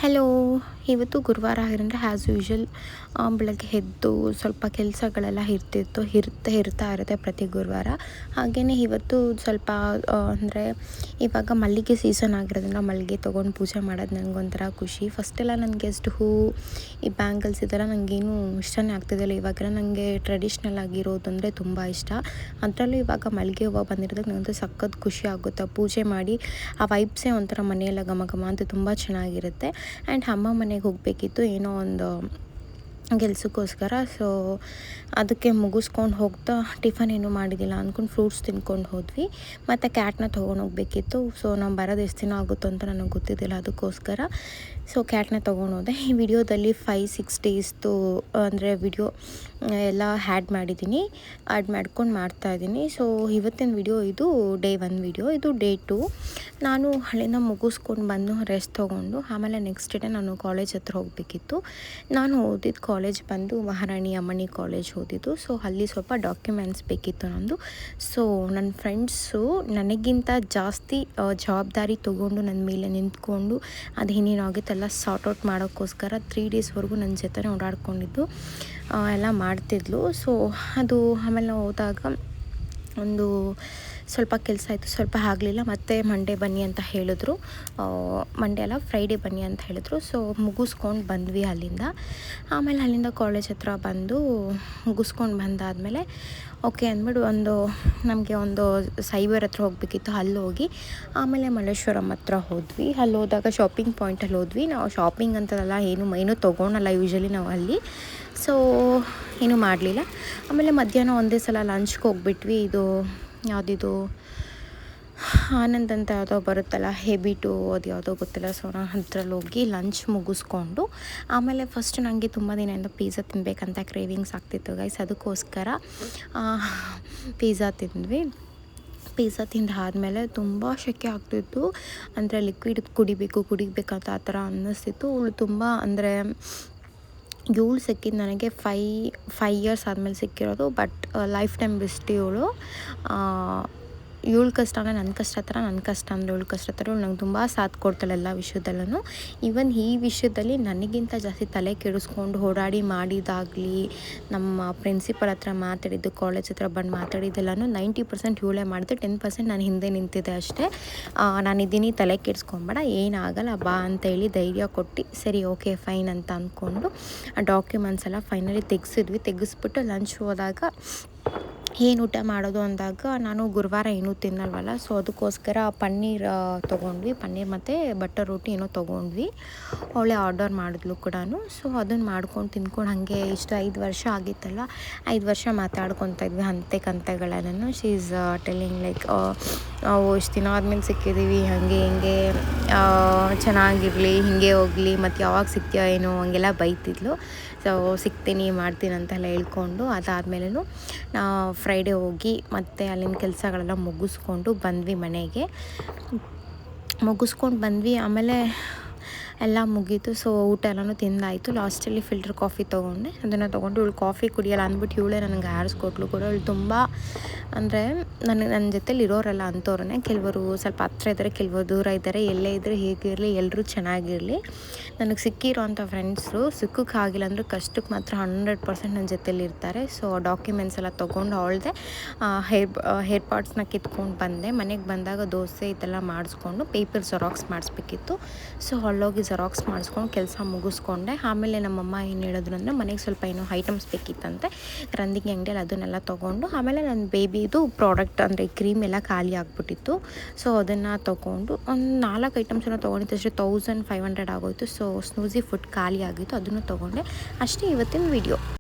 Hello. ಇವತ್ತು ಗುರುವಾರ ಆಗಿರೋದ್ರಿಂದ ಆ್ಯಸ್ ಯೂಶ್ವಲ್ ಬೆಳಗ್ಗೆ ಎದ್ದು ಸ್ವಲ್ಪ ಕೆಲಸಗಳೆಲ್ಲ ಇರ್ತಾ ಇರುತ್ತೆ ಪ್ರತಿ ಗುರುವಾರ. ಹಾಗೆಯೇ ಇವತ್ತು ಸ್ವಲ್ಪ ಅಂದರೆ ಇವಾಗ ಮಲ್ಲಿಗೆ ಸೀಸನ್ ಆಗಿರೋದ್ರಿಂದ ಮಲ್ಲಿಗೆ ತೊಗೊಂಡು ಪೂಜೆ ಮಾಡೋದು ನನಗೊಂಥರ ಖುಷಿ. ಫಸ್ಟೆಲ್ಲ ನನಗೆ ಅಷ್ಟು ಹೂವು ಈ ಬ್ಯಾಂಗಲ್ಸ್ ಇದೆಲ್ಲ ನನಗೇನು ಇಷ್ಟನೇ ಆಗ್ತಿದ್ದಿಲ್ಲ. ಇವಾಗೆಲ್ಲ ನನಗೆ ಟ್ರೆಡಿಷ್ನಲ್ ಆಗಿರೋದು ಅಂದರೆ ತುಂಬ ಇಷ್ಟ. ಅದರಲ್ಲೂ ಇವಾಗ ಮಲ್ಲಿಗೆ ಹೂವು ಬಂದಿರೋದಕ್ಕೆ ನನಗಂತೂ ಸಖತ್ ಖುಷಿ ಆಗುತ್ತೆ. ಪೂಜೆ ಮಾಡಿ ಆ ವೈಬ್ಸೇ ಒಂಥರ ಮನೆಯೆಲ್ಲ ಘಮ ಘಮ ಅಂತ ತುಂಬ ಚೆನ್ನಾಗಿರುತ್ತೆ. ಆ್ಯಂಡ್ ಅಮ್ಮ ಮನೆಗೆ ಹೋಗಬೇಕಿತ್ತು ಏನೋ ಒಂದು ಕೆಲಸಕ್ಕೋಸ್ಕರ. ಸೊ ಅದಕ್ಕೆ ಮುಗಿಸ್ಕೊಂಡು ಹೋಗ್ತಾ ಟಿಫನ್ ಏನೂ ಮಾಡಿದ್ದಿಲ್ಲ ಅಂದ್ಕೊಂಡು ಫ್ರೂಟ್ಸ್ ತಿನ್ಕೊಂಡು ಹೋದ್ವಿ. ಮತ್ತು ಕ್ಯಾಟ್ನ ತೊಗೊಂಡು ಹೋಗಬೇಕಿತ್ತು. ಸೊ ನಾವು ಬರೋದು ಎಷ್ಟು ದಿನ ಆಗುತ್ತೋ ಅಂತ ನನಗೆ ಗೊತ್ತಿದ್ದಿಲ್ಲ, ಅದಕ್ಕೋಸ್ಕರ ಸೊ ಕ್ಯಾಟ್ನ ತೊಗೊಂಡು ಹೋದೆ. ಈ ವಿಡಿಯೋದಲ್ಲಿ 5-6 ಡೇಸ್ದು ಅಂದರೆ ವಿಡಿಯೋ ಎಲ್ಲ ಆ್ಯಡ್ ಮಾಡ್ಕೊಂಡು ಮಾಡ್ತಾಯಿದ್ದೀನಿ. ಸೊ ಇವತ್ತಿನ ವಿಡಿಯೋ ಇದು ಡೇ 1 ವಿಡಿಯೋ, ಇದು ಡೇ 2. ನಾನು ಅಲ್ಲಿಂದ ಮುಗಿಸ್ಕೊಂಡು ಬಂದು ರೆಸ್ಟ್ ತೊಗೊಂಡು ಆಮೇಲೆ ನೆಕ್ಸ್ಟ್ ಡೇ ನಾನು ಕಾಲೇಜ್ ಹತ್ರ ಹೋಗಬೇಕಿತ್ತು. ನಾನು ಓದಿದ್ದು ಕಾಲೇಜ್ ಬಂದು ಮಹಾರಾಣಿ ಅಮ್ಮಣಿ ಕಾಲೇಜ್ ಓದಿದ್ದು. ಸೊ ಅಲ್ಲಿ ಸ್ವಲ್ಪ ಡಾಕ್ಯುಮೆಂಟ್ಸ್ ಬೇಕಿತ್ತು ನಂದು. ಸೊ ನನ್ನ ಫ್ರೆಂಡ್ಸು ನನಗಿಂತ ಜಾಸ್ತಿ ಜವಾಬ್ದಾರಿ ತೊಗೊಂಡು ನನ್ನ ಮೇಲೆ ನಿಂತ್ಕೊಂಡು ಅದು ಏನೇನಾಗಿತ್ತೆಲ್ಲ ಸಾರ್ಟ್ ಔಟ್ ಮಾಡೋಕ್ಕೋಸ್ಕರ 3 ಡೇಸ್ವರೆಗೂ ನನ್ನ ಜೊತೆ ಓಡಾಡ್ಕೊಂಡಿದ್ದು ಎಲ್ಲ ಮಾಡ್ತಿದ್ಲು. ಸೊ ಅದು ಆಮೇಲೆ ಹೋದಾಗ ಒಂದು ಸ್ವಲ್ಪ ಕೆಲಸ ಆಯಿತು, ಸ್ವಲ್ಪ ಆಗಲಿಲ್ಲ. ಮತ್ತು ಮಂಡೇ ಬನ್ನಿ ಅಂತ ಹೇಳಿದ್ರು, ಮಂಡೇ ಅಲ್ಲ ಫ್ರೈಡೇ ಬನ್ನಿ ಅಂತ ಹೇಳಿದ್ರು. ಸೊ ಮುಗಿಸ್ಕೊಂಡು ಬಂದ್ವಿ ಅಲ್ಲಿಂದ. ಆಮೇಲೆ ಅಲ್ಲಿಂದ ಕಾಲೇಜ್ ಹತ್ರ ಬಂದು ಮುಗಿಸ್ಕೊಂಡು ಬಂದಾದಮೇಲೆ ಓಕೆ ಅಂದ್ಬಿಟ್ಟು ನಮಗೆ ಒಂದು ಸೈಬರ್ ಹತ್ರ ಹೋಗಬೇಕಿತ್ತು, ಅಲ್ಲಿ ಹೋಗಿ ಆಮೇಲೆ ಮಲ್ಲೇಶ್ವರಂ ಹತ್ರ ಹೋದ್ವಿ. ಅಲ್ಲಿ ಹೋದಾಗ ಶಾಪಿಂಗ್ ಪಾಯಿಂಟಲ್ಲಿ ಹೋದ್ವಿ. ನಾವು ಶಾಪಿಂಗ್ ಅಂತದಲ್ಲ ಏನೂ ತೊಗೊಳಲ್ಲ ಯೂಶ್ವಲಿ ನಾವು ಅಲ್ಲಿ. ಸೊ ಏನೂ ಮಾಡಲಿಲ್ಲ. ಆಮೇಲೆ ಮಧ್ಯಾಹ್ನ ಒಂದೇ ಸಲ ಲಂಚ್ಗೆ ಹೋಗ್ಬಿಟ್ವಿ. ಇದು ಯಾವುದಿದು ಆನಂದ್ ಅಂತ ಯಾವುದೋ ಬರುತ್ತಲ್ಲ, ಹೆಬಿಟು ಅದು ಯಾವುದೋ ಗೊತ್ತಿಲ್ಲ. ಸೊ ನಾನು ಅದ್ರಲ್ಲಿ ಹೋಗಿ ಲಂಚ್ ಮುಗಿಸ್ಕೊಂಡು ಆಮೇಲೆ ಫಸ್ಟ್ ನನಗೆ ತುಂಬ ದಿನದಿಂದ ಪಿಜ್ಜಾ ತಿನ್ನಬೇಕಂತ ಕ್ರೇವಿಂಗ್ಸ್ ಆಗ್ತಿತ್ತು ಗೈಸ್. ಅದಕ್ಕೋಸ್ಕರ ಪಿಜ್ಜಾ ತಿಂದ್ವಿ. ಪಿಜ್ಜಾ ತಿಂದಾದಮೇಲೆ ತುಂಬ ಶೆಕೆ ಆಗ್ತಿತ್ತು. ಅಂದರೆ ಲಿಕ್ವಿಡ್ ಕುಡಿಬೇಕಂತ ಆ ಥರ ಅನ್ನಿಸ್ತಿತ್ತು. ಅವಳು ತುಂಬ ಅಂದರೆ ಇವಳು ಸಿಕ್ಕಿದ್ದು ನನಗೆ 5 ಇಯರ್ಸ್ ಆದಮೇಲೆ ಸಿಕ್ಕಿರೋದು. ಬಟ್ ಲೈಫ್ ಟೈಮ್ ಬೆಸ್ಟ್ ಇವಳು. ಇವಳ ಕಷ್ಟ ಅಂದರೆ ನನ್ನ ಕಷ್ಟ ಥರ, ನನ್ನ ಕಷ್ಟ ಅಂದರೆ ಇವಳ ಕಷ್ಟ ಥರ. ಇವಳು ನಂಗೆ ತುಂಬ ಸಾಥ್ ಕೊಡ್ತಾಳೆ ಎಲ್ಲ ವಿಷಯದಲ್ಲೂ. ಈವನ್ ಈ ವಿಷಯದಲ್ಲಿ ನನಗಿಂತ ಜಾಸ್ತಿ ತಲೆ ಕೆಡಿಸ್ಕೊಂಡು ಓಡಾಡಿ ಮಾಡಿದಾಗಲಿ, ನಮ್ಮ ಪ್ರಿನ್ಸಿಪಲ್ ಹತ್ರ ಮಾತಾಡಿದ್ದು, ಕಾಲೇಜ್ ಹತ್ರ ಬಂದು ಮಾತಾಡಿದ್ದೆಲ್ಲನೂ 90% ಇವಳೇ ಮಾಡಿದೆ. 10% ನಾನು ಹಿಂದೆ ನಿಂತಿದ್ದೆ ಅಷ್ಟೇ. ನಾನಿದ್ದೀನಿ, ತಲೆ ಕೆಡಿಸ್ಕೊಂಬೇಡ, ಏನಾಗಲ್ಲ ಬಾ ಅಂತೇಳಿ ಧೈರ್ಯ ಕೊಟ್ಟು ಸರಿ ಓಕೆ ಫೈನ್ ಅಂತ ಅಂದ್ಕೊಂಡು ಆ ಡಾಕ್ಯುಮೆಂಟ್ಸ್ ಎಲ್ಲ ಫೈನಲಿ ತೆಗೆಸ್ಬಿಟ್ಟು ಲಂಚ್ ಹೋದಾಗ ಏನು ಊಟ ಮಾಡೋದು ಅಂದಾಗ ನಾನು ಗುರುವಾರ ಏನೂ ತಿನ್ನಲ್ವಲ್ಲ. ಸೊ ಅದಕ್ಕೋಸ್ಕರ ಪನ್ನೀರ್ ತೊಗೊಂಡ್ವಿ. ಪನ್ನೀರ್ ಮತ್ತು ಬಟರ್ ರೋಟಿ ಏನೋ ತೊಗೊಂಡ್ವಿ. ಅವಳೇ ಆರ್ಡರ್ ಮಾಡಿದ್ಲು ಕೂಡ. ಸೊ ಅದನ್ನು ಮಾಡ್ಕೊಂಡು ತಿಂದ್ಕೊಂಡು ಹಾಗೆ ಇಷ್ಟು 5 ವರ್ಷ ಆಗಿತ್ತಲ್ಲ, 5 ವರ್ಷ ಮಾತಾಡ್ಕೊತಾ ಇದ್ವಿ ಕಂತೆಗಳನ್ನು. ಶಿ ಈಸ್ ಟೆಲ್ಲಿಂಗ್ ಲೈಕ್ ಇಷ್ಟು ದಿನ ಆದಮೇಲೆ ಸಿಕ್ಕಿದ್ದೀವಿ, ಹಾಗೆ ಹಿಂಗೆ ಚೆನ್ನಾಗಿರಲಿ, ಹಿಂಗೆ ಹೋಗಲಿ, ಮತ್ತು ಯಾವಾಗ ಸಿಗ್ತೀಯೋ ಏನೋ ಹಂಗೆಲ್ಲ ಬೈತಿದ್ಲು. ಸೊ ಸಿಗ್ತೀನಿ ಮಾಡ್ತೀನಿ ಅಂತೆಲ್ಲ ಹೇಳ್ಕೊಂಡು ಅದಾದಮೇಲೂ ಫ್ರೈಡೇ ಹೋಗಿ ಮತ್ತು ಅಲ್ಲಿನ ಕೆಲಸಗಳೆಲ್ಲ ಮುಗಿಸ್ಕೊಂಡು ಬಂದ್ವಿ ಮನೆಗೆ. ಆಮೇಲೆ ಎಲ್ಲ ಮುಗೀತು. ಸೊ ಊಟ ಎಲ್ಲನೂ ತಿಂದಾಯಿತು. ಲಾಸ್ಟಲ್ಲಿ ಫಿಲ್ಟರ್ ಕಾಫಿ ತೊಗೊಂಡೆ. ಅದನ್ನು ತೊಗೊಂಡು ಇವಳು ಕಾಫಿ ಕುಡಿಯೋಲ್ಲ ಅಂದ್ಬಿಟ್ಟು ಇವಳೇ ನನಗೆ ಆರಿಸ್ಕೊಟ್ಲು ಕೂಡ. ಇವಳು ತುಂಬ ಅಂದರೆ ನನ್ನ ಜೊತೆಲಿ ಇರೋರೆಲ್ಲ ಅಂಥವ್ರನ್ನೇ. ಕೆಲವರು ಸ್ವಲ್ಪ ಹತ್ರ ಇದ್ದಾರೆ, ಕೆಲವರು ದೂರ ಇದ್ದಾರೆ. ಎಲ್ಲೇ ಇದ್ದರೆ ಹೇಗಿರಲಿ, ಎಲ್ಲರೂ ಚೆನ್ನಾಗಿರಲಿ. ನನಗೆ ಸಿಕ್ಕಿರೋ ಅಂಥ ಫ್ರೆಂಡ್ಸು ಸಿಕ್ಕೋಕ್ಕಾಗಿಲ್ಲ ಅಂದರೂ ಕಷ್ಟಕ್ಕೆ ಮಾತ್ರ 100% ನನ್ನ ಜೊತೆಲಿ ಇರ್ತಾರೆ. ಸೊ ಡಾಕ್ಯುಮೆಂಟ್ಸ್ ಎಲ್ಲ ತೊಗೊಂಡು ಅವಳದೆ ಹೇರ್ ಪಾರ್ಟ್ಸ್ನ ಕಿತ್ಕೊಂಡು ಬಂದೆ. ಮನೆಗೆ ಬಂದಾಗ ದೋಸೆ ಇದೆಲ್ಲ ಮಾಡಿಸ್ಕೊಂಡು ಪೇಪರ್ ಜೆರಾಕ್ಸ್ ಮಾಡಿಸ್ಬೇಕಿತ್ತು. ಸೊ ಅಲ್ಲೋಗಿ ಜೆರಾಕ್ಸ್ ಮಾಡಿಸ್ಕೊಂಡು ಕೆಲಸ ಮುಗಿಸ್ಕೊಂಡೆ. ಆಮೇಲೆ ನಮ್ಮಮ್ಮ ಏನು ಹೇಳಿದ್ರು ಅಂದರೆ ಮನೆಗೆ ಸ್ವಲ್ಪ ಏನೋ ಐಟಮ್ಸ್ ಬೇಕಿತ್ತಂತೆ ರಂದಿಗೆ ಅಂಗಡಿಯಲ್ಲಿ, ಅದನ್ನೆಲ್ಲ ತೊಗೊಂಡು ಆಮೇಲೆ ನನ್ನ ಬೇಬಿದು ಪ್ರಾಡಕ್ಟ್ ಅಂದರೆ ಕ್ರೀಮ್ ಎಲ್ಲ ಖಾಲಿ ಆಗಿಬಿಟ್ಟಿತ್ತು. ಸೊ ಅದನ್ನು ತೊಗೊಂಡು ಒಂದು 4 ಐಟಮ್ಸನ್ನು ತೊಗೊಂಡಿದ್ದು ಅಷ್ಟೇ 1500 ಆಗೋಯಿತು. ಸೊ ಸ್ನೂಸಿ ಫುಡ್ ಖಾಲಿ ಆಗಿತ್ತು, ಅದನ್ನು ತೊಗೊಂಡೆ. ಅಷ್ಟೇ ಇವತ್ತಿನ ವಿಡಿಯೋ.